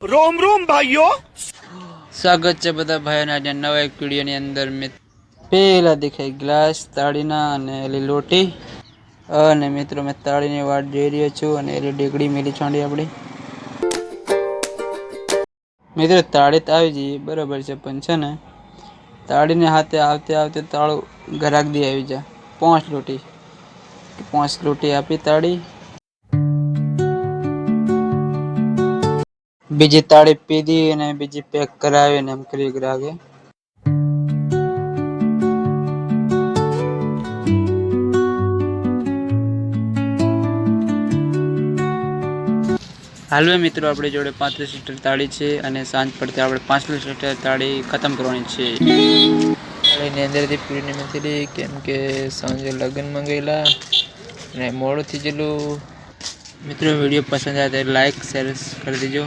रोम रोम भाइयों, स्वागत છે બધા ભાઈઓને આજે નવા એક વિડીયોની અંદર પહેલા દેખાય ગ્લાસ તાળીના અને એલી લોટી અને મિત્રો મેં તાળીની વાટ જોઈ રહ્યો છું અને એલી ડીગડી મેલી છાંડી આપણી મિત્રો તાળી તો આવી જઈએ બરાબર છે પણ છે ને તાળીને હાથે આવતે આવતે તાળું ઘરાક દી આવી જા 5 લોટી આપી તાળી બીજી તાળી પીધી અને બીજી પેક કરાવીને એમ કરી ગ્રાહકે હાલવે મિત્રો આપણી જોડે 35 લિટર તાળી છે અને સાંજ પડતે આપણે 5 લિટર તાળી ખતમ કરવાની છે તાળીની અંદરથી પૂરીને નથી કેમ કે સાંજે લગ્નમાં ગયેલા અને મોડું થઈ ગયેલું મિત્રો વિડીયો પસંદ આવે તો લાઈક શેર કરી દેજો।